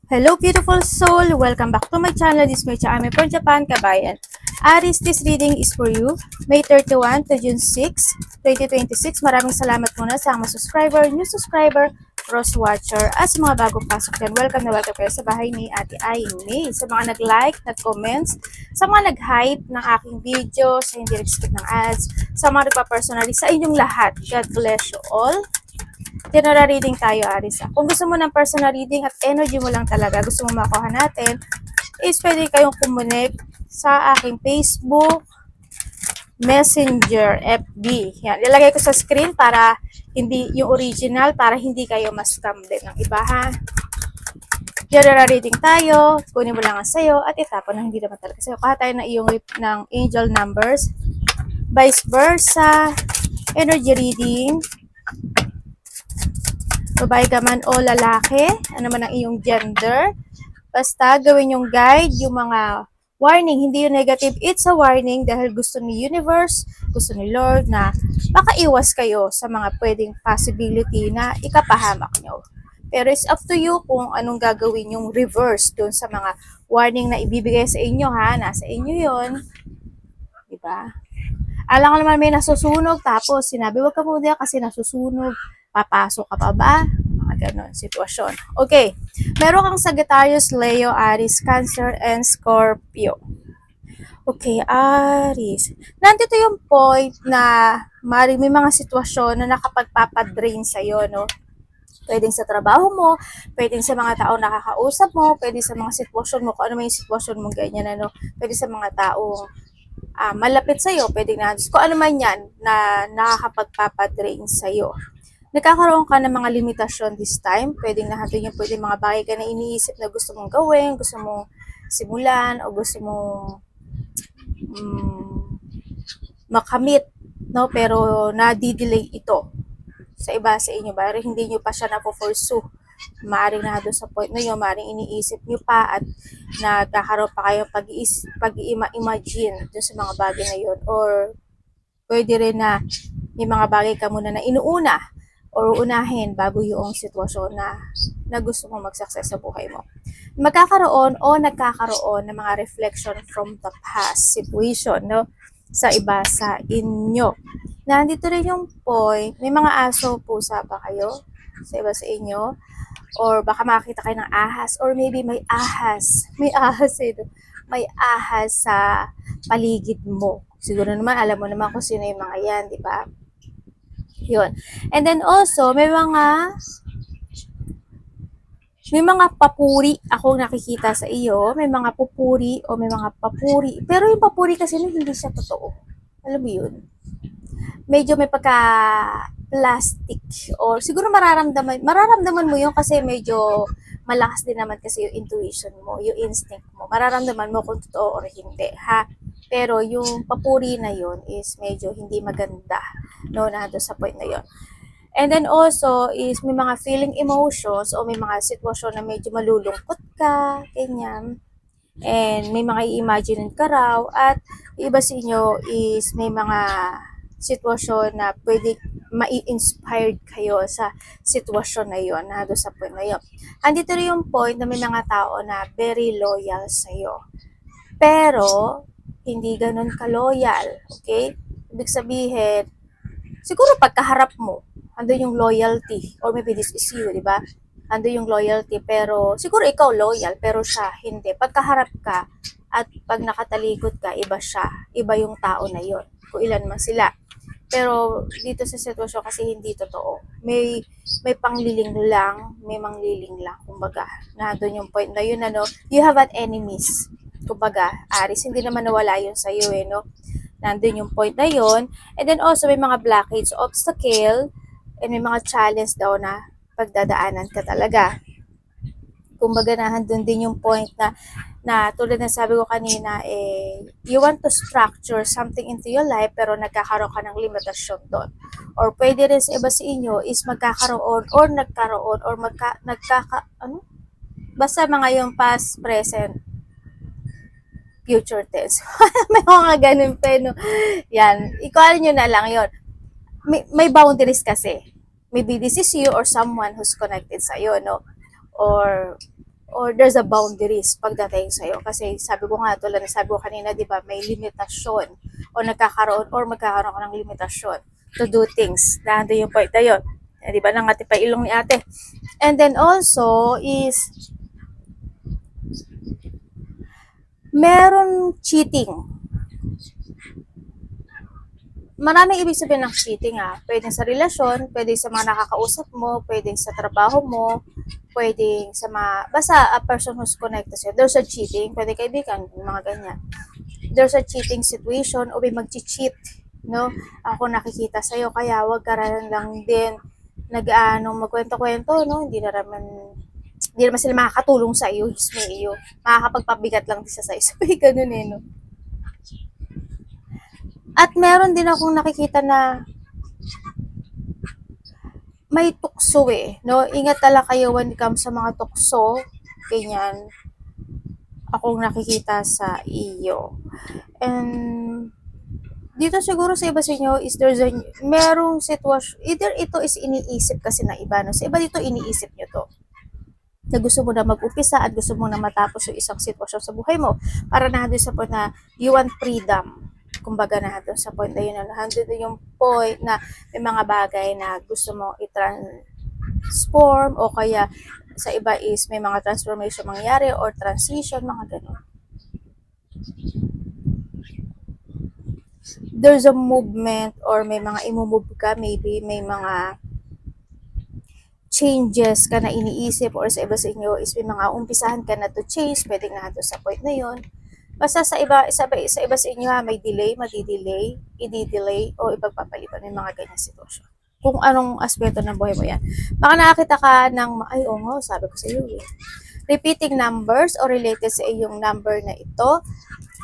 Hello, beautiful soul! Welcome back to my channel. This is my channel from Japan, Kabayan. Aris, this reading is for you. May 31 to June 6, 2026. Maraming salamat muna sa mga subscriber, new subscriber, cross watcher, at sa mga bagong pasok dyan. Welcome na welcome kayo sa bahay ni Ate Aimee. Sa mga nag-like, nag-comments, sa mga nag-hype ng aking video, sa hindi nag-skip ng ads, sa mga nagpa-personally, sa inyong lahat. God bless you all. General reading tayo, Arisa. Kung gusto mo ng personal reading at energy mo lang talaga, gusto mo makuha natin, is pwede kayong connect sa aking Facebook, Messenger, FB. Yan, ilalagay ko sa screen para hindi yung original, para hindi kayo ma-scam din ng iba, ha? General reading tayo, kunin mo lang ang sayo at itapon na hindi naman talaga sayo. Kuha tayo ng iyong ng angel numbers, vice versa, energy reading, babae ka man o lalaki, ano man ang iyong gender. Basta gawin yung guide, yung mga warning, hindi yung negative. It's a warning dahil gusto ni universe, gusto ni Lord na makaiwas kayo sa mga pwedeng possibility na ikapahamak nyo. Pero it's up to you kung anong gagawin yung reverse dun sa mga warning na ibibigay sa inyo, ha. Nasa inyo yon, diba? Alam ko naman may nasusunog, tapos sinabi wag ka muna kasi nasusunog, papasok ka pa ba? Mga ganon sitwasyon. Okay, meron kang Sagittarius, Leo, Aries, Cancer, and Scorpio. Okay, Aries. Nandito yung point na may mga sitwasyon na nakapagpapadrain sa'yo, no? Pwedeng sa trabaho mo, pwedeng sa mga tao nakakausap mo, pwedeng sa mga sitwasyon mo, kung ano may sitwasyon mo, ganyan, ano? Pwede sa mga taong malapit sa'yo, pwedeng na, kung ano man yan na nakakapagpapadrain sa'yo. Nagkakaroon ka ng mga limitasyon this time, pwedeng nahatid yung pwedeng mga bagay ka na iniisip na gusto mong gawin, gusto mong simulan, o gusto mong makamit, no? Pero nadidelay ito sa iba sa inyo, pero hindi nyo pa siya napo-pursue. Maaring na doon sa point na yun, maaring iniisip nyo pa at nagkakaroon pa kayo pag-i-imagine doon sa mga bagay na yun. Or pwede rin na may mga bagay ka muna na inuuna or unahin bago yung sitwasyon na gusto mong mag-success sa buhay mo. Magkakaroon o nagkakaroon ng mga reflection from the past situation, no? Sa iba sa inyo. Nandito rin yung point, may mga aso, pusa ba kayo sa iba sa inyo? Or baka makakita kayo ng ahas, or maybe may ahas. May ahas may ahas sa paligid mo. Siguro naman, alam mo naman kung sino yung mga yan, di ba? Yun. And then also, may mga papuri akong nakikita sa iyo. May mga pupuri o may mga papuri. Pero yung papuri kasi hindi siya totoo. Alam mo yun? Medyo may pagka plastic or siguro mararamdaman mo yun kasi medyo malakas din naman kasi yung intuition mo, yung instinct mo. Mararamdaman mo kung totoo or hindi, ha? Pero yung papuri na yun is medyo hindi maganda, no, na doon sa point na yun. And then also is may mga feeling emotions o may mga sitwasyon na medyo malulungkot ka, ganyan. And may mga i-imagine ka raw at iba sa inyo is may mga sitwasyon na pwede ma-inspired kayo sa sitwasyon na yon, na doon sa point na yon. Andito rin yung point na may mga tao na very loyal sa'yo. Pero, hindi ganun ka-loyal. Okay? Ibig sabihin, siguro pagkaharap mo, andun yung loyalty. Or maybe this is you, di ba? Andun yung loyalty, pero siguro ikaw loyal, pero siya hindi. Pagkaharap ka, at pag nakatalikod ka, iba siya. Iba yung tao na yon, kung ilan man sila. Pero dito sa sitwasyon kasi hindi totoo. May pangliling lang, may mangliling lang. Kumbaga, na doon yung point na yun, ano, you have an enemies. Kumbaga, Aris, hindi naman nawala yun sa iyo, no? Nandun yung point na yun. And then also, may mga blockage, obstacle, and may mga challenge daw na pagdadaanan ka talaga. Kumbaga, nandun din yung point na tulad ng sabi ko kanina, you want to structure something into your life pero nagkakaroon ka ng limitasyon doon. Or pwede rin sa iba sa inyo is magkakaroon or nagkaroon or basta mga yung past, present, future tense. May mga ganun pa, no? Yan, i-call nyo na lang yon. May boundaries kasi. Maybe this is you or someone who's connected sa'yo, no? Or or there's a boundaries pagdating sa'yo. Kasi sabi ko nga, tulad na sabi ko kanina, di ba, may limitasyon o magkakaroon ka ng limitasyon to do things. Nando yung point na yun. Di ba, nangati pa ilong ni ate. And then also is, meron cheating. Maraming ibig sabihin ng cheating Pwedeng sa relasyon, pwedeng sa mga nakakausap mo, pwedeng sa trabaho mo, pwedeng sa basta a person who's connected sa'yo. There's a cheating, pwede kaibigan, mga ganyan. There's a cheating situation o may mag-cheat, no? Ako nakikita sa'yo, kaya wag ka lang din magkwento-kwento, no? Hindi naman sila makakatulong sa iyo, iyo. Makakapagpabigat lang din sa sa'yo. So, ganun no? At meron din akong nakikita na may tukso no? Ingat talaga kayo when it comes sa mga tukso, ganyan. Akong nakikita sa iyo. And dito siguro sa iba sa inyo is merong sitwasyon, either ito is iniisip kasi na iba, no? Sa iba dito iniisip nyo to na gusto mo na mag-umpisa at gusto mo na matapos yung isang sitwasyon sa buhay mo para na doon sa point na you want freedom. Kumbaga na doon sa point na yun, nandun yung point na may mga bagay na gusto mo i-transform o kaya sa iba is may mga transformation mangyari or transition, mga ganun. There's a movement or may mga imumove ka, maybe may mga changes ka na iniisip or sa iba sa inyo is may mga umpisahan ka na to change, pwedeng na to sa point na yun. Basta sa iba sa inyo may delay, madi-delay, i-delay o ipagpapaliban ng mga ganyan sitwasyon. Kung anong aspeto ng buhay mo yan. Baka nakakita ka ng, sabi ko sa iyo repeating numbers or related sa iyong number na ito.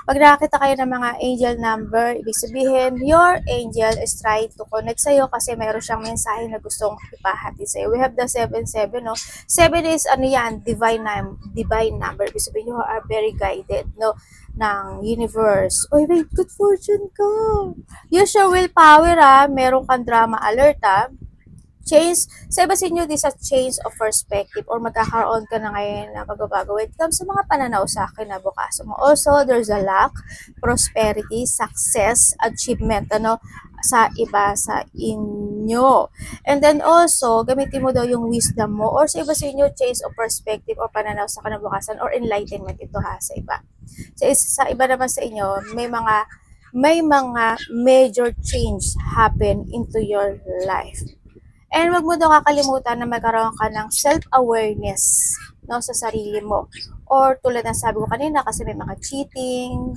Pag nakakita kayo ng mga angel number, ibig sabihin, your angel is trying to connect sa'yo kasi mayroon siyang mensahe na gustong ipahati sa'yo. We have the 77, no? 7 is, divine number. Ibig sabihin, you are very guided, no? Ng universe. Oy, wait, good fortune ka. Use your willpower, meron kang drama alert, change, sa iba sa inyo, this is change of perspective or magkakaroon ka na ngayon na magbabago when it comes sa mga pananaw sa kinabukasan mo. Also, there's a luck, prosperity, success, achievement, sa iba sa inyo. And then also, gamitin mo daw yung wisdom mo or sa iba sa inyo, change of perspective or pananaw sa kinabukasan or enlightenment ito sa iba. Sa iba naman sa inyo, may mga major change happen into your life. And wag mo daw kakalimutan na magkaroon ka ng self-awareness, no, sa sarili mo. Or tulad ng sabi ko kanina, kasi may mga cheating,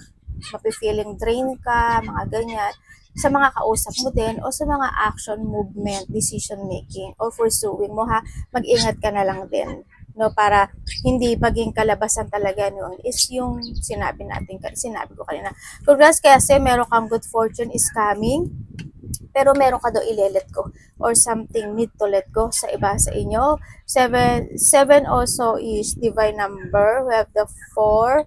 mapi-feeling drain ka, mga ganyan. Sa mga kausap mo din o sa mga action, movement, decision making or pursuing mo mag-ingat ka na lang din, no, para hindi maging kalabasan talaga noon is yung sinabi ko kanina. Congrats kasi meron kang good fortune is coming, pero meron ka daw i-let go or something need to let go sa iba sa inyo. 7 also is divine number. We have the 4.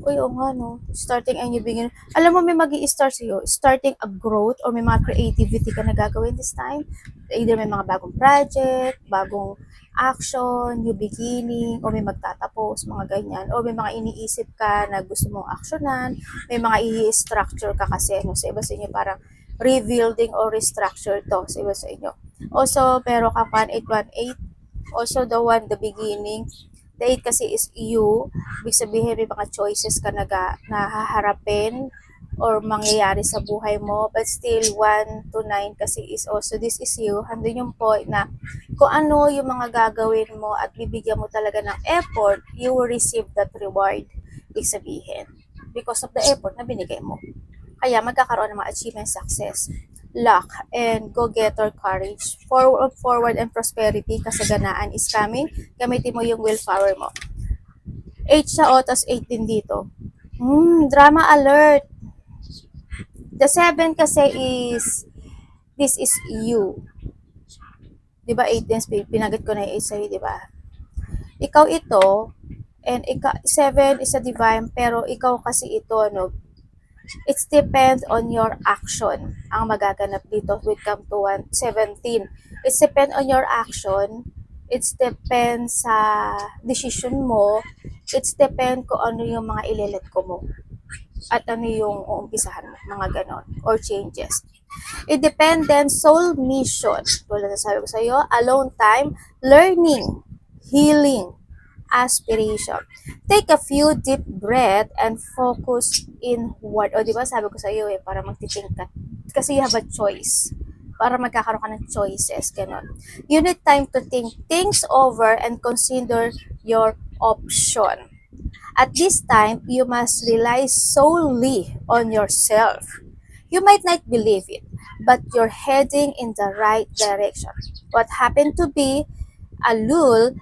Uy, no. Starting a new beginning. Alam mo, may mag-i-start sa'yo. Starting a growth or may mga creativity ka na gagawin this time. Either may mga bagong project, bagong action, new beginning, o may magtatapos, mga ganyan. O may mga iniisip ka na gusto mong actionan. May mga i-structure ka kasi, sa iba sa inyo parang rebuilding or restructure to sa iba sa inyo. Also, pero ka 1818, also the beginning. The 8 kasi is you. Ibig sabihin, may mga choices ka na haharapin or mangyayari sa buhay mo. But still, 1 to 9 kasi is also, this is you. Handun yung point na kung ano yung mga gagawin mo at bibigyan mo talaga ng effort, you will receive that reward. Ibig sabihin, because of the effort na binigay mo. Kaya magkakaroon ng mga achievement, success, luck, and go-getter courage. Forward and prosperity, kasaganaan is coming. Gamitin mo yung willpower mo. 8 sa otas, 8 din dito. Drama alert. The 7 kasi is, this is you. Diba 8 din, pinagit ko na yung 8 sa'yo, diba? Ikaw ito, and 7 is a divine, pero ikaw kasi ito, it depends on your action ang magaganap dito with come to 17. It depends on your action It's depend sa decision mo. It's depend kung ano yung mga ililet ko mo. At ano yung uumpisahan mo, mga ganon, or changes. Independent soul mission. Tulad na sabi ko sa iyo, alone time, learning, healing, aspiration. Take a few deep breath and focus inward. O, di ba sabi ko sa iyo para magtiting ka. Kasi you have a choice. Para magkakaroon ka ng choices, ganon. You need time to think things over and consider your option. At this time, you must rely solely on yourself. You might not believe it, but you're heading in the right direction. What happened to be a lull,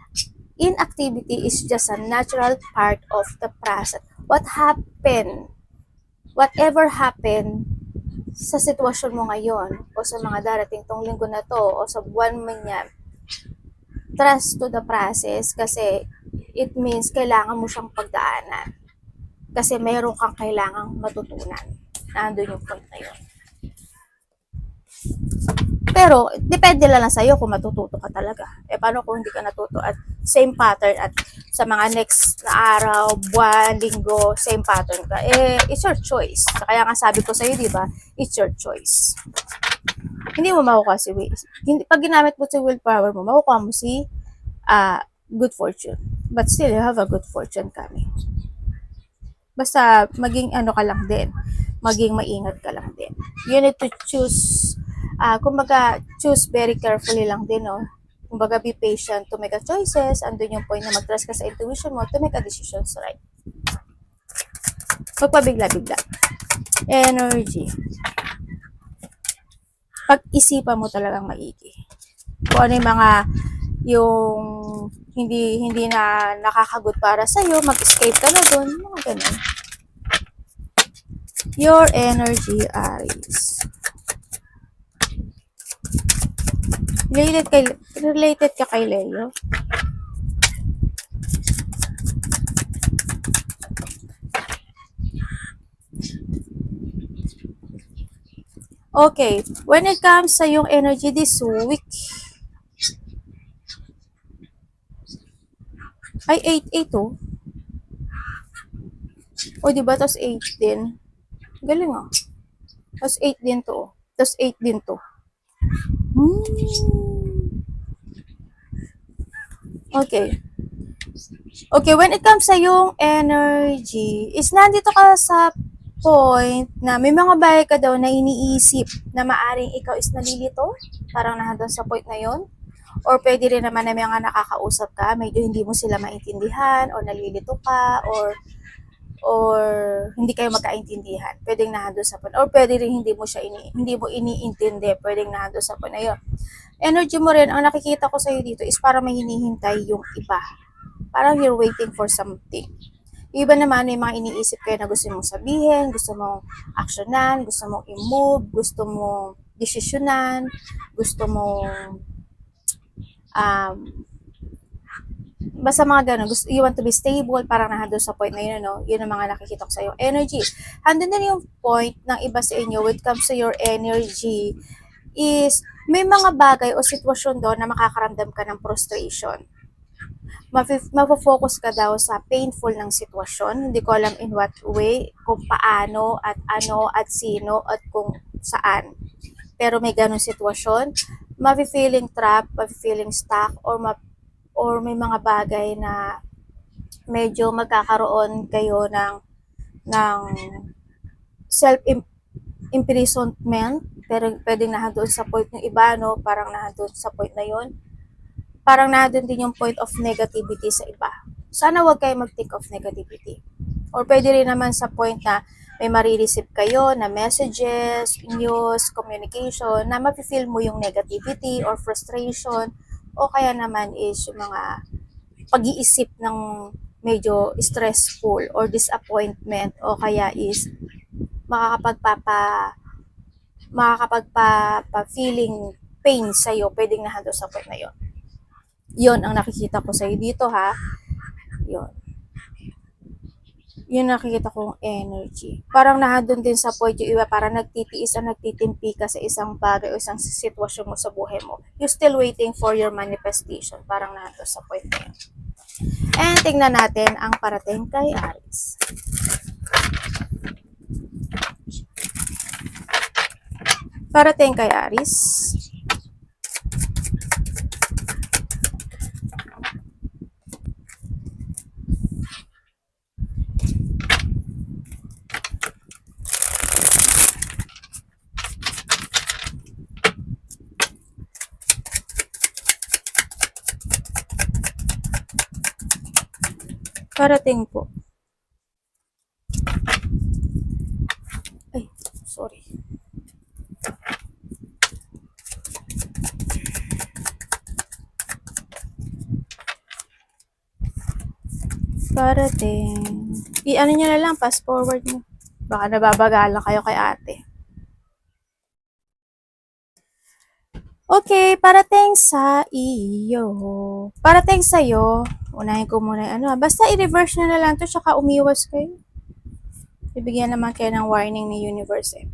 inactivity is just a natural part of the process. Whatever happened sa sitwasyon mo ngayon o sa mga darating tong linggo na to o sa buwan man yan, trust to the process kasi it means kailangan mo siyang pagdaanan. Kasi mayroon kang kailangang matutunan. Nandun yung point na yun. Pero, depende lang sa'yo kung matututo ka talaga. Paano kung hindi ka natuto at same pattern at sa mga next na araw, buwan, linggo, same pattern ka? It's your choice. Kaya nga sabi ko sa'yo, di ba? It's your choice. Hindi mo makukuha si will. Pag ginamit mo si willpower mo, makukuha mo si good fortune. But still, you have a good fortune coming. Basta maging ano ka lang din, maging maingat ka lang din. You need to choose, kumbaga, choose very carefully lang din, no? Kumbaga, be patient to make a choices. Andun yung point na mag-trust ka sa intuition mo to make a decisions right. Magpabigla-bigla. Energy. Pag-isipan mo talagang maigi. Kung ano yung mga yung hindi na nakakagood para sa iyo, mag-escape ka na doon, mga ganun. Your energy, Aries. Related ka kay Leo? Okay, when it comes sa yung energy this week, ay 8-8 oh. O diba, tapos 8 din. Galing ah. Tapos 8 din to oh. Tapos 8 din to. Okay. Okay, when it comes sa yung energy, is nandito ka sa point na may mga bagay ka daw na iniisip na maaring ikaw is nalilito, parang nandun sa point na yon. Or pwede rin naman na may mga nakakausap ka, medyo hindi mo sila maintindihan, or nalilito ka, or hindi kayo magkaintindihan. Pwedeng nandun sa point. Or pwede rin hindi mo iniintindi, pwedeng nandun sa point na yun. Energy mo rin, ang nakikita ko sa'yo dito is parang may hinihintay yung iba. Parang you're waiting for something. Yung iba naman, may mga iniisip kayo na gusto mong sabihin, gusto mong aksyonan, gusto mong i-move, gusto mong desisyonan, gusto mong basta mga ganun, you want to be stable, parang nandun sa point na yun, no? Yun ang mga nakikita ko sa iyo. Energy. Handun din yung point ng iba sa inyo when it comes to your energy is may mga bagay o sitwasyon doon na makakaramdam ka ng frustration. Mapofocus ka daw sa painful ng sitwasyon. Hindi ko alam in what way, kung paano, at ano, at sino, at kung saan. Pero may ganun sitwasyon. Mafe-feeling trap, mafe-feeling stuck, or may mga bagay na medyo magkakaroon kayo ng self-imprisonment, pero pwedeng nahadon sa point ng iba, no? Parang nahadon sa point na yon. Parang nandun din yung point of negativity sa iba. Sana wag kayo mag-think of negativity. Or pwede rin naman sa point na may marireceive kayo na messages, news, communication, na mafe-feel mo yung negativity or frustration, o kaya naman is yung mga pag-iisip ng medyo stressful or disappointment, o kaya is makakapagpa-feeling pain sa'yo, pwedeng nahando sa point na yon. Yon ang nakikita ko sa'yo dito, ha. Yon. Yun nakikita kong energy. Parang nahadon din sa point yung iba, parang nagtitiis at nagtitimpi ka sa isang bagay o isang sitwasyon mo sa buhay mo. You're still waiting for your manifestation. Parang nahadon sa point na yun. And tingnan natin ang parating kay Aries. Parating kay Aries. Parating po. Ay, sorry. Parating. I-ano nyo na lang, fast forward nyo. Baka nababagala kayo kay ate. Okay, parating sa iyo. Parating sa iyo. Unahin ko muna yung ano. Basta i-reverse nyo na lang to, tsaka umiwas kayo. Bibigyan naman kayo ng warning ni universe eh.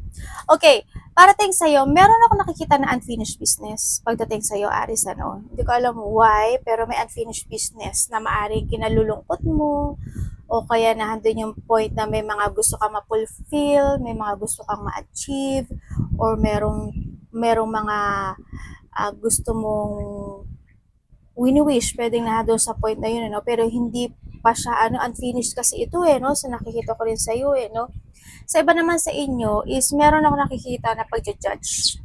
Okay, parating sa'yo, meron ako nakikita na unfinished business pagdating sa'yo, Aris, ano. Hindi ko alam why, pero may unfinished business na maaring kinalulungkot mo, o kaya nahandun yung point na may mga gusto kang ma-fulfill, may mga gusto kang ma-achieve, or merong mga gusto mong wini-wish, pwedeng nahandun sa point na yun, ano, pero hindi pa siya unfinished kasi ito no, so nakikita ko rin sa iyo no. Sa iba naman sa inyo is meron ako nakikita na pag-judge.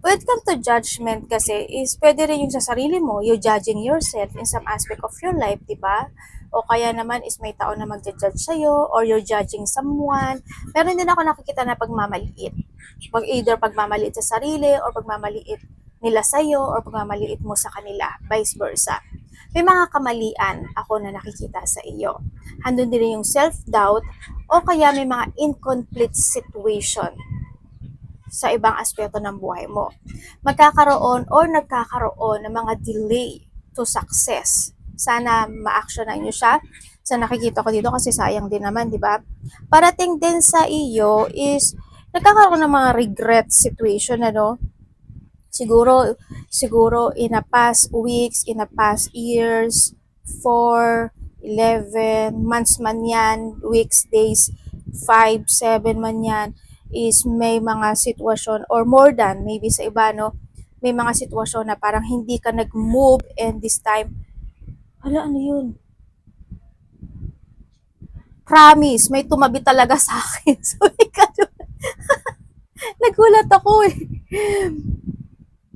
When it comes to judgment kasi is pwede rin yung sa sarili mo, you're judging yourself in some aspect of your life, di ba? O kaya naman is may tao na mag-judge sa'yo or you're judging someone. Meron din ako nakikita na pagmamaliit. Either pagmamaliit sa sarili or pagmamaliit nila sa'yo or pagmamaliit mo sa kanila, vice versa. May mga kamalian ako na nakikita sa iyo. Handun din yung self-doubt o kaya may mga incomplete situation sa ibang aspeto ng buhay mo. Magkakaroon or nagkakaroon ng mga delay to success. Sana ma-actionan nyo siya. Sa nakikita ko dito kasi sayang din naman, di ba? Parating din sa iyo is nagkakaroon ng mga regret situation, ano? Siguro in a past weeks, in a past years, 4, 11 months man yan, weeks, days, 5, 7 man yan, is may mga sitwasyon or more than maybe sa iba no, may mga sitwasyon na parang hindi ka nag-move and this time, ano yun? Promise, may tumabi talaga sa akin. Sorry ka. Nagulat ako eh.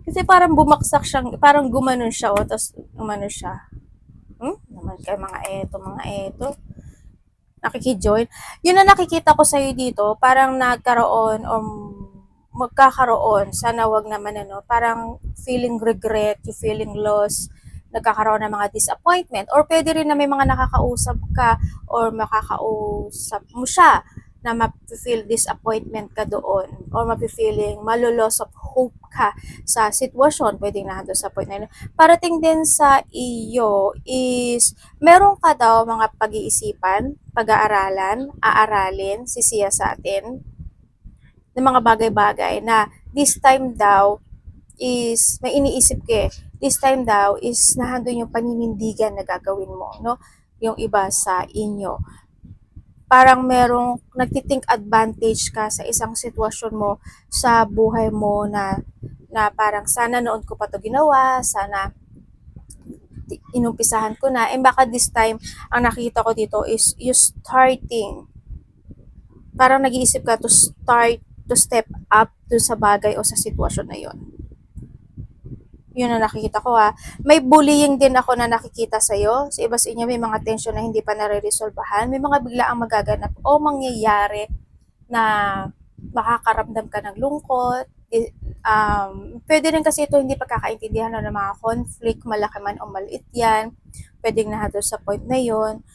Kasi parang bumaksak siyang, parang gumanon siya, tapos umano siya. Naman kayo mga eto. Nakikijoin. Yun na nakikita ko sa'yo dito, parang nagkaroon o magkakaroon, sana wag naman parang feeling regret, you feeling lost, nagkakaroon ng mga disappointment, or pwede rin na may mga nakakausap ka or makakausap mo siya na ma-feel disappointment ka doon or ma-feeling malo-loss of hope ka sa sitwasyon, pwedeng nandun sa point na yun. Parating din sa iyo is meron ka daw mga pag-iisipan, pag-aaralan, aaralin, sisiya sa atin ng mga bagay-bagay na this time daw is may iniisip ka this time daw is nahandun yung paninindigan na gagawin mo, no? Yung iba sa inyo parang merong nagtitink advantage ka sa isang sitwasyon mo sa buhay mo na parang sana noon ko pa to ginawa, sana inumpisahan ko na, and baka this time, ang nakita ko dito is you starting, parang nag-iisip ka to step up dun sa bagay o sa sitwasyon na yon. Yun na nakikita ko ha. May bullying din ako na nakikita sa'yo. Sa iba sa inyo may mga tension na hindi pa nare-resolbahan. May mga biglaang magaganap o mangyayari na makakaramdam ka ng lungkot. Pwede rin kasi ito hindi pagkakaintindihan ng mga conflict, malaki man o maliit yan. Pwedeng nahato sa point na yon.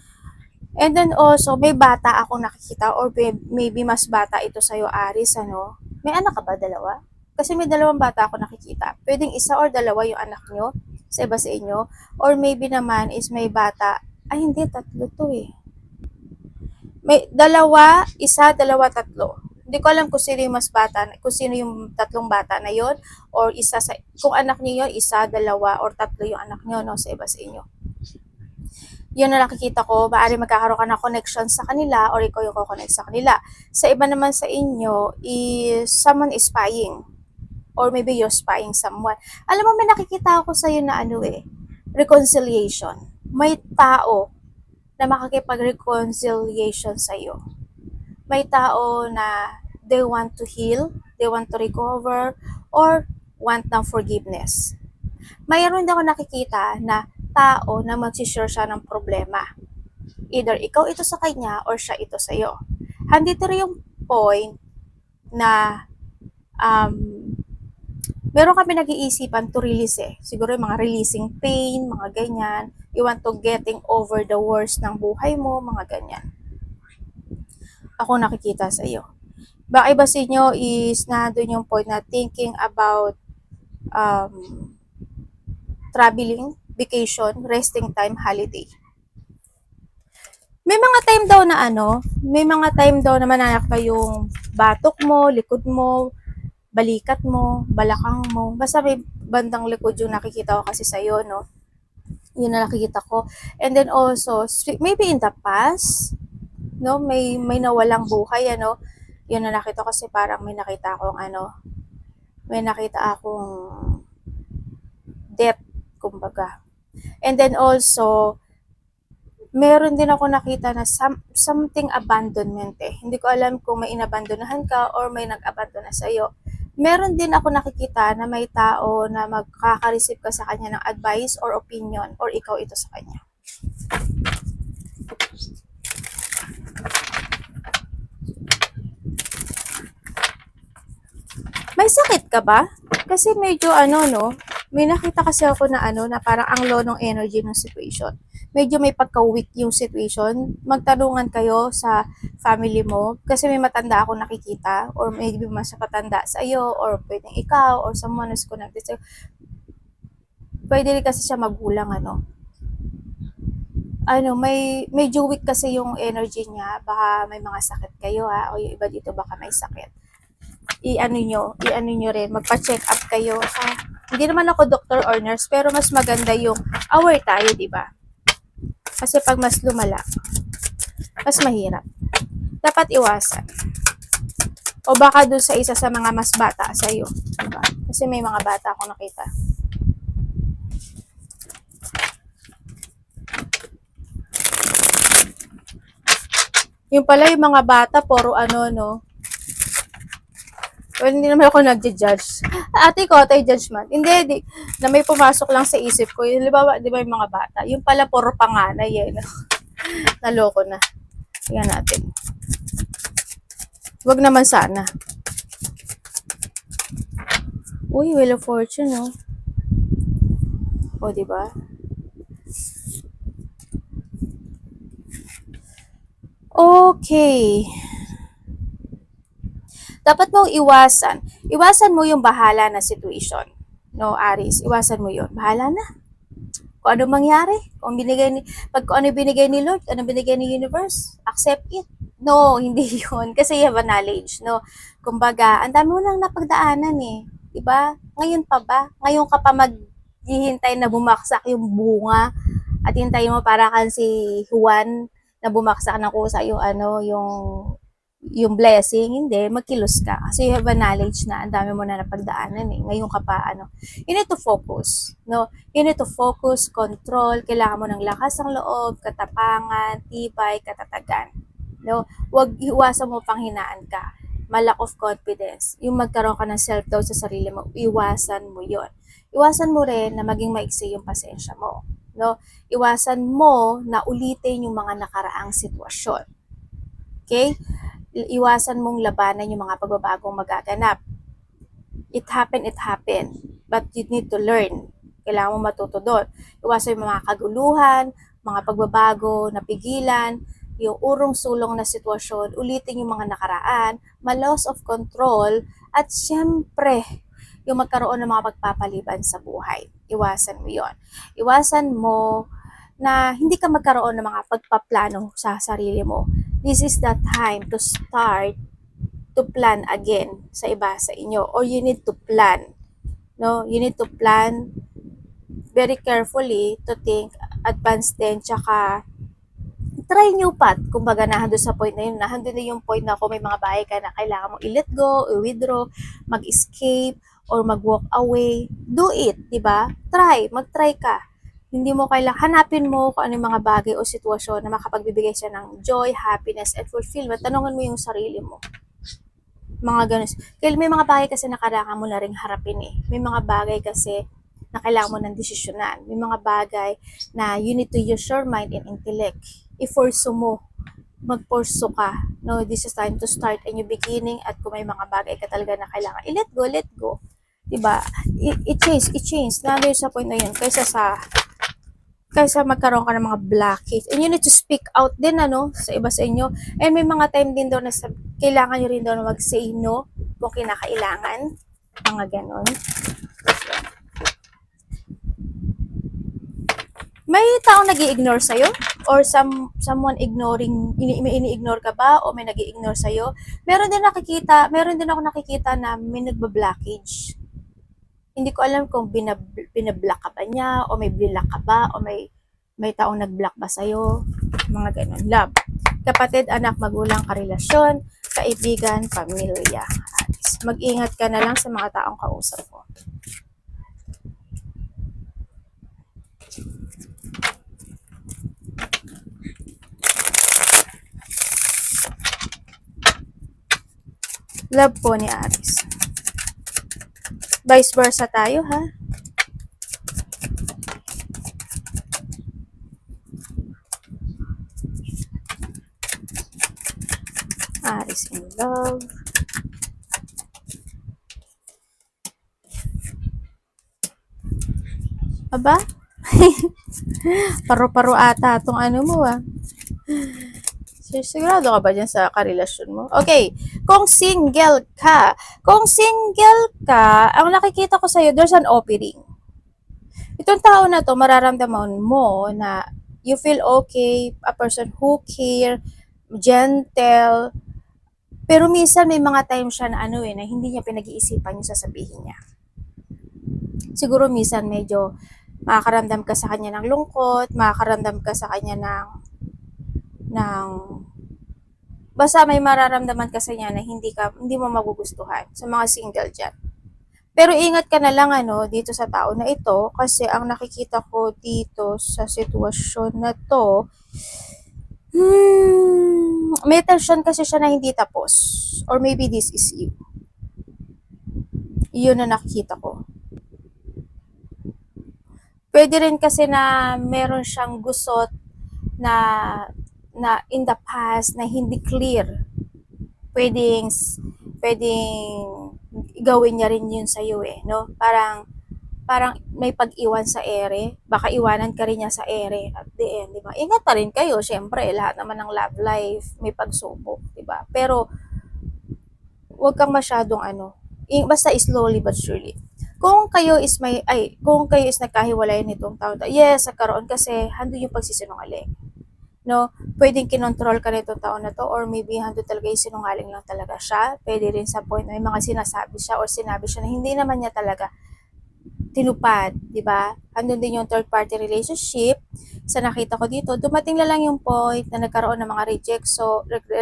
And then also, may bata ako nakikita or maybe mas bata ito sa'yo, Aris, ano? May anak ka ba? Dalawa? Kasi may dalawang bata ako nakikita. Pwedeng isa or dalawa yung anak nyo sa iba sa inyo. Or maybe naman is may bata, ay hindi, tatlo to eh. May dalawa, isa, dalawa, tatlo. Hindi ko alam kung sino yung mas bata, kung sino yung tatlong bata na yon, or isa sa, kung anak niyo yun, isa, dalawa, or tatlo yung anak niyo, no, sa iba sa inyo. Yun na nakikita ko, maaari magkakaroon ka ng connection sa kanila or ikaw yung kukonect sa kanila. Sa iba naman sa inyo is someone is spying or maybe you're spying someone. Alam mo, may nakikita ako sa'yo na ano reconciliation. May tao na makakipag-reconciliation sa'yo. May tao na they want to heal, they want to recover, or want ng forgiveness. Mayroon din ako nakikita na tao na magsishare siya ng problema. Either ikaw ito sa kanya or siya ito sa iyo. Handito rin yung point na meron kami nag-iisipan to release Siguro yung mga releasing pain, mga ganyan. You want to getting over the worst ng buhay mo, mga ganyan. Ako nakikita sa iyo. Baka iba sa inyo is nandun yung point na thinking about traveling, vacation, resting time, holiday. May mga time daw na may mga time daw na mananakta yung batok mo, likod mo, balikat mo, balakang mo. Basta may bandang likod yung nakikita ko kasi sa'yo, no? Yun na nakikita ko. And then also, maybe in the past, no, may nawalang buhay, yun na nakita ko kasi parang may nakita akong may nakita akong death, kumbaga. And then also, meron din ako nakita na something abandonment Hindi ko alam kung may inabandonahan ka or may nag-abandona sa'yo. Meron din ako nakikita na may tao na magkaka-receive ka sa kanya ng advice or opinion or ikaw ito sa kanya. May sakit ka ba? Kasi medyo may nakita kasi ako na na parang ang low ng energy ng situation. Medyo may pagka-weak yung situation. Magtanungan kayo sa family mo kasi may matanda ako nakikita or maybe mas patanda sa iyo or pwedeng ikaw or someone who's connected sa'yo. Pwede rin kasi siya magulang may medyo weak kasi yung energy niya. Baka may mga sakit kayo o yung iba dito baka may sakit. I-ano nyo rin, magpa-check up kayo. Hindi naman ako doctor or nurse, pero mas maganda yung aware tayo, di ba? Kasi pag mas lumala, mas mahirap. Dapat iwasan. O baka dun sa isa sa mga mas bata sa'yo. Diba? Kasi may mga bata ako nakita. Yung pala yung mga bata, puro well, hindi naman ako nagja-judge. Ate ko, tayo judgment. Hindi, na may pumasok lang sa isip ko. Di ba yung mga bata? Yung pala, puro panganay Naloko na. Tingnan natin. Wag naman sana. Uy, Wheel of Fortune, O, di ba? Okay. Dapat mong iwasan. Iwasan mo yung bahala na situation. No, Aries, iwasan mo yun. Bahala na. Kung ano mangyari, kung ano binigay ni Lord, ano binigay ni Universe, accept it. No, hindi yun. Kasi you have a knowledge, no? Kumbaga, ang dami mo lang napagdaanan Diba? Ngayon pa ba? Ngayon ka pa maghihintay na bumaksak yung bunga at hintayin mo para kan si Juan na bumaksak na kusa yung yung blessing, hindi, magkilos ka. Kasi you have a knowledge na ang dami mo na napagdaanan Ngayon ka pa, you need to focus, no? You need to focus, control, kailangan mo ng lakas ng loob, katapangan, tibay, katatagan. No? Huwag iwasan mo panghinaan ka. Lack of confidence. Yung magkaroon ka ng self-doubt sa sarili mo, iwasan mo yon. Iwasan mo rin na maging maiksi yung pasensya mo. No? Iwasan mo na ulitin yung mga nakaraang sitwasyon. Okay? Iwasan mong labanan yung mga pagbabagong magaganap. It happened. But you need to learn. Kailangan mo matuto doon. Iwasan yung mga kaguluhan, mga pagbabago, napigilan, yung urong-sulong na sitwasyon, ulitin yung mga nakaraan, ma-loss of control, at syempre, yung magkaroon ng mga pagpapaliban sa buhay. Iwasan mo yon. Iwasan mo na hindi ka magkaroon ng mga pagpaplano sa sarili mo. this is the time to start to plan again sa iba sa inyo, or you need to plan, no? You need to plan very carefully, to think advance din, tsaka try new path. Kumbaga, nahandun sa point na yun, nahandun na yung point na kung may mga bagay ka na kailangan mo i-let go, i-withdraw, mag-escape, or mag-walk away, do it, di ba? Mag-try ka. Hindi mo kailangan, hanapin mo kung ano yung mga bagay o sitwasyon na makapagbibigay siya ng joy, happiness, and fulfillment. Tanungan mo yung sarili mo. Mga ganun. Kaya may mga bagay kasi na kailangan mo na ring harapin eh. May mga bagay kasi na kailangan mo ng desisyonan. May mga bagay na you need to use your mind and intellect. I-force mo, mag-force ka. No, this is time to start a new beginning, at kung may mga bagay ka talaga na kailangan i-let go, let go. Diba? I-change. Nandun sa point na yun, kaysa magkaroon ka ng mga blockage. And you need to speak out din, sa iba sa inyo. And may mga time din daw na kailangan nyo rin daw na mag-say no kung kinakailangan. Mga ganon. May taong nag-i-ignore sa'yo? Or someone ignoring, ini-ignore ka ba? O may nag-i-ignore sa'yo? Meron din ako nakikita na may nagba-blockage. Hindi ko alam kung binablock ka ba niya, o may block ka ba, o may taong nag-block ba sa'yo. Mga ganun. Love. Kapatid, anak, magulang, karelasyon, kaibigan, pamilya. Mag-ingat ka na lang sa mga taong kausap mo. Love po ni Aris. Vice versa tayo, ha? Aris in love. Aba? Paro-paro ata itong ano mo, ah. Sigurado ka ba dyan sa karelasyon mo? Okay, kung single ka, ang nakikita ko sa'yo, there's an opening. Itong tao na to, mararamdaman mo na you feel okay, a person who care, gentle, pero minsan may mga time siya na na hindi niya pinag-iisipan yung sasabihin niya. Siguro minsan medyo makakaramdam ka sa kanya ng lungkot, makakaramdam ka sa kanya ng basta may mararamdaman kasi niya na hindi mo magugustuhan sa mga single dyan. Pero ingat ka na lang dito sa tao na ito, kasi ang nakikita ko dito sa sitwasyon na to, may tension kasi siya na hindi tapos. Or maybe this is you. Yun na nakikita ko. Pwede rin kasi na meron siyang gusot na in the past na hindi clear. Pwedeng gawin niya rin yun sa iyo no? Parang may pag-iwan sa ere, baka iwanan ka rin niya sa ere at the end, di ba? Ingat pa rin kayo, syempre, lahat naman ng love life may pagsubok, di ba? Pero huwag kang masyadong basta slowly but surely. Kung kayo is nagkahiwalay nitong taon, yes, nagkaroon kasi hando yung pagsisinungaling. No, pwedeng kinontrol ka nitong taon na to, or maybe hando talaga yung sinungaling lang talaga siya. Pwede rin sa point na may mga sinasabi siya or sinabi siya na hindi naman niya talaga tinupad, di ba? Andun din yung third party relationship. Sa nakita ko dito, dumating na lang yung point na nagkaroon ng mga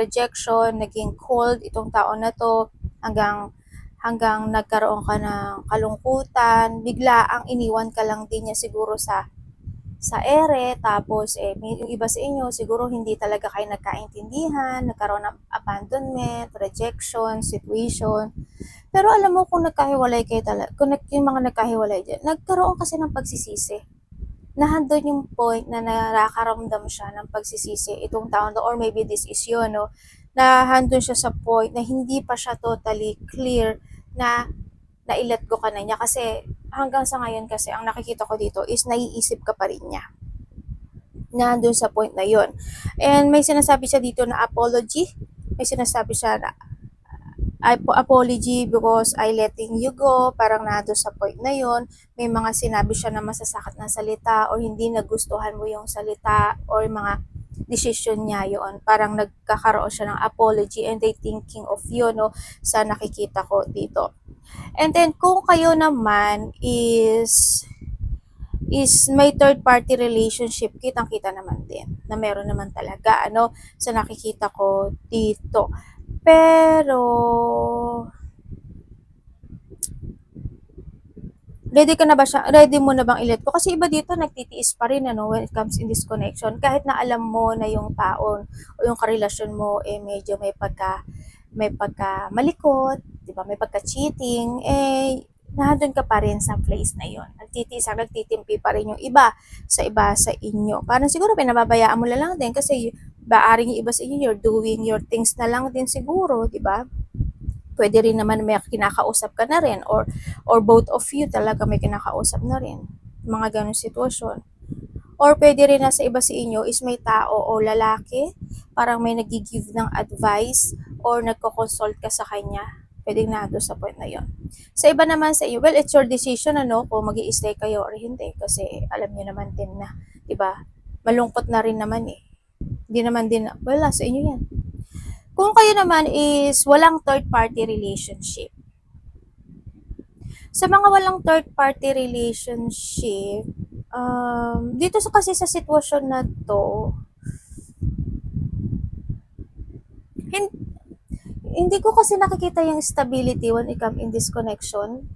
rejection, naging cold itong taon na to, hanggang nagkaroon ka ng kalungkutan, bigla ang iniwan ka lang din niya siguro sa ere, tapos yung iba sa inyo siguro hindi talaga kayo nagkaintindihan, nagkaroon ng abandonment, rejection, situation. Pero alam mo, kung nagkahiwalay kayo talaga, kung yung mga nagkahiwalay dyan, nagkaroon kasi ng pagsisisi. Nahandon yung point na nakakaramdam siya ng pagsisisi itong taon to, or maybe this is yun, no? Nahandon siya sa point na hindi pa siya totally clear na i-let go ka na niya, kasi hanggang sa ngayon kasi ang nakikita ko dito is naiisip ka pa rin niya. Nandun sa point na yon. And may sinasabi siya dito na apology. May sinasabi siya na apology because I letting you go. Parang nandun sa point na yon. May mga sinabi siya na masasakit na salita or hindi nagustuhan mo yung salita or mga decision niya yon. Parang nagkakaroon siya ng apology and they thinking of you, no, sa nakikita ko dito. And then, kung kayo naman is may third party relationship, kitang-kita naman din na meron naman talaga, ano, sa nakikita ko dito. Pero, ready mo na bang i-let go? Kasi iba dito, nagtitiis pa rin, ano, when it comes in this connection. Kahit na alam mo na yung taon o yung karelasyon mo, medyo may pagka malikot, di ba, may pagka cheating, nandun ka pa rin sa place na yon. Nagtitimpi pa rin yung iba sa inyo. Parang siguro pinababayaan mo na lang din kasi baaring yung iba sa inyo, you're doing your things na lang din siguro, di ba? Pwede rin naman may kinakausap ka na rin or both of you talaga may kinakausap na rin. Mga ganong sitwasyon. Or pwede rin na sa iba sa inyo is may tao o lalaki, parang may nagigive ng advice or nagko-consult ka sa kanya. Pwede na doon sa point na yon. Sa iba naman sa iyo, well, it's your decision, ano, kung mag-i-stay kayo or hindi. Kasi alam niyo naman din na, di ba, malungkot na rin naman eh. Hindi naman din, wala, sa inyo yan. Kung kayo naman is walang third party relationship. Sa mga walang third party relationship, dito kasi sa sitwasyon na to, hindi ko kasi nakikita yung stability when it comes in this connection.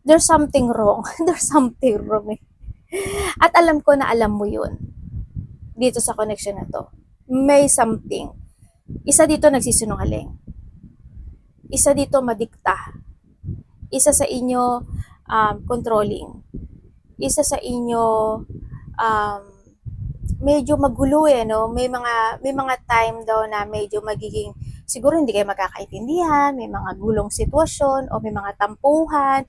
There's something wrong. There's something wrong eh. At alam ko na alam mo yun. Dito sa connection na to. May something. Isa dito nagsisinungaling. Isa dito madikta. Isa sa inyo controlling. Isa sa inyo medyo magulo eh, no? May mga time daw na medyo magiging siguro hindi kayo magkakaintindihan, may mga gulong sitwasyon o may mga tampuhan.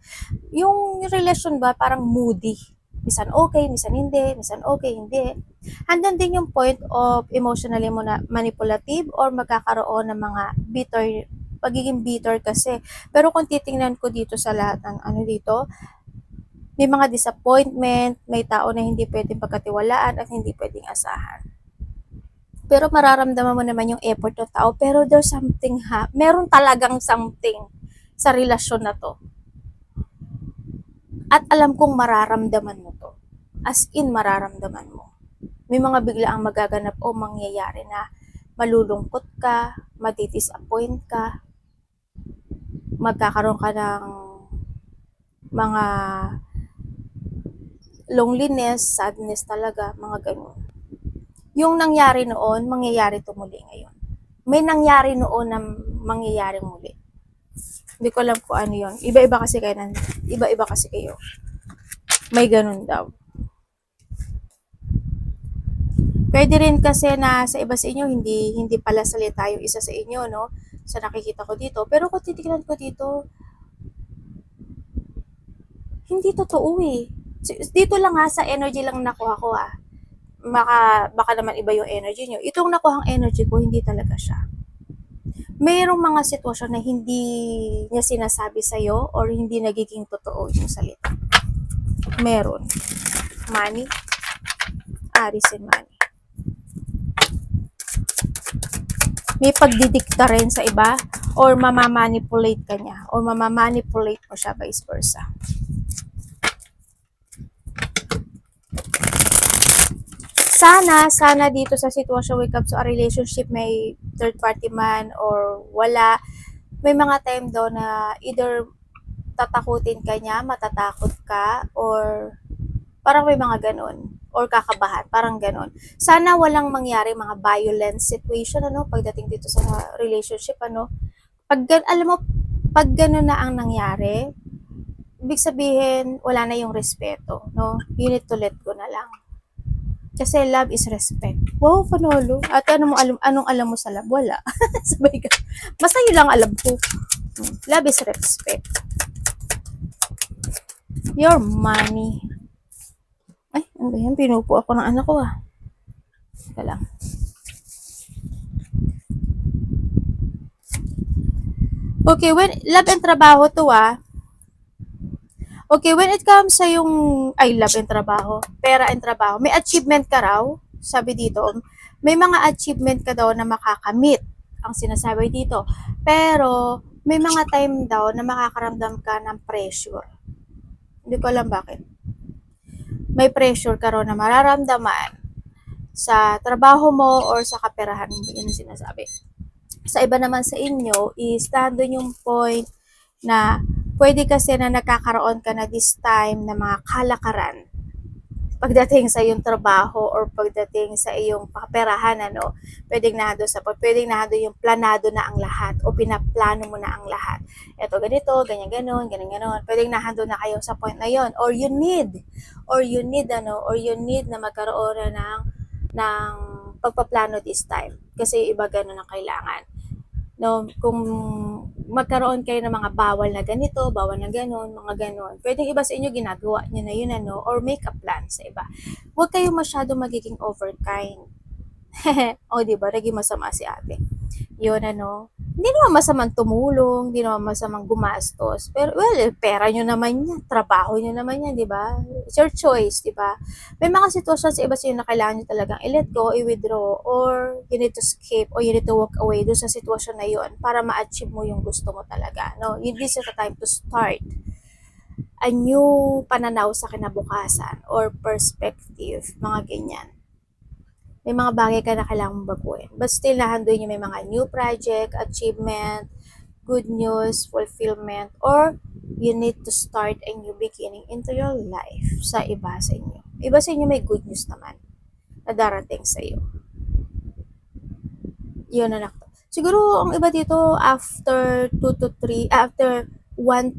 Yung relasyon ba parang moody. Minsan okay, minsan hindi, minsan okay, hindi. Hanggang din yung point of emotionally manipulative or magkakaroon ng mga pagiging bitter kasi. Pero kung titingnan ko dito sa lahat ng ano dito, may mga disappointment, may tao na hindi pwedeng pagkatiwalaan at hindi pwedeng asahan. Pero mararamdaman mo naman yung effort ng tao, pero there's something meron talagang something sa relasyon na to. At alam kong mararamdaman mo to. As in, mararamdaman mo. May mga biglaang magaganap o mangyayari na malulungkot ka, madidisappoint ka, magkakaroon ka ng mga loneliness, sadness talaga, mga ganun. Yung nangyari noon, mangyayari to muli ngayon. May nangyari noon na mangyayari muli. Hindi ko alam kung ano yun. Iba-iba kasi kayo. May ganun daw. Pwede rin kasi na sa iba sa inyo, hindi pala salita yung isa sa inyo, no? Sa nakikita ko dito. Pero kung titignan ko dito, hindi totoo eh. Dito lang sa energy lang nakuha ko baka naman iba yung energy nyo. Itong nakuhang energy ko, hindi talaga siya. Mayroong mga sitwasyon na hindi niya sinasabi sa'yo or hindi nagiging totoo yung salita. Meron. Money. Aris and money. May pagdidikta rin sa iba or mamamanipulate ka niya or mamamanipulate mo siya vice versa. Sana dito sa sitwasyon when it comes to a relationship, may third party man or wala, may mga time daw na either tatakutin ka niya, matatakot ka, or parang may mga ganon, or kakabahan, parang ganon. Sana walang mangyari mga violent situation, ano, pagdating dito sa relationship, ano. Alam mo, pag ganon na ang nangyari, ibig sabihin, wala na yung respeto, no? You need to let go na lang. Kasi love is respect. Wow, panalo. At anong alam mo sa love? Wala. Sabay ka. Basta yun lang alam ko. Love is respect. Your money. Ay, ano ba yan? Pinupo ako ng anak ko Teka lang. Okay, when love and trabaho to Okay, when it comes sa yung love and trabaho, pera and trabaho, may achievement ka raw, sabi dito, may mga achievement ka daw na makakamit, ang sinasabi dito. Pero, may mga time daw na makakaramdam ka ng pressure. Hindi ko alam bakit. May pressure ka raw na mararamdaman sa trabaho mo or sa kaperahan mo, yun ang sinasabi. Sa iba naman sa inyo, is nandun yung point na pwede kasi na nagkakaroon ka na this time na mga kalakaran pagdating sa iyong trabaho or pagdating sa iyong kaperahan, ano, pwedeng nado yung planado na ang lahat o pinaplano mo na ang lahat. Ito ganito, ganyan ganon, ganyan ganon. Pwedeng nahando na kayo sa point na yon, or you need na magkaroon na ng pagpaplano this time. Kasi iba ganon ang kailangan. No, kung magkaroon kayo ng mga bawal na ganito, bawal na ganon, mga ganon. Pwedeng iba sa inyo ginagawa nyo na yun, ano, or make a plan sa iba. Huwag kayo masyado magiging overkind. O, di ba? Naging masama si ate. Yun, ano. Hindi naman masamang tumulong, hindi naman masamang gumastos. Pero, well, pera nyo naman yan, trabaho nyo naman yan, di ba? It's your choice, di ba? May mga sitwasyon sa iba sa inyo na kailangan nyo talagang i-let go, i-withdraw, or you need to skip, or you need to walk away doon sa sitwasyon na yun para ma-achieve mo yung gusto mo talaga. No? This is the time to start a new pananaw sa kinabukasan or perspective, mga ganyan. May mga bagay ka na kailangan baguhin. But still, nahandoy nyo may mga new project, achievement, good news, fulfillment, or you need to start a new beginning into your life sa iba sa inyo. Iba sa inyo may good news naman na darating sa iyo. Yun na lang. Siguro, ang iba dito, after 1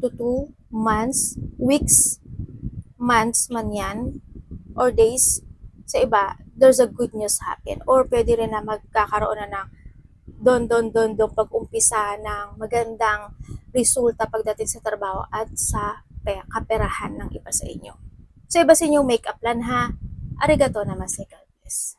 to 2 months, weeks, months man yan, or days, sa iba, there's a good news happen. Or pwede rin na magkakaroon na ng don pag-umpisa ng magandang resulta pagdating sa trabaho at sa kaperahan ng iba sa inyo. Sa iba sa inyo, make a plan ha. Arigato namaste, God bless.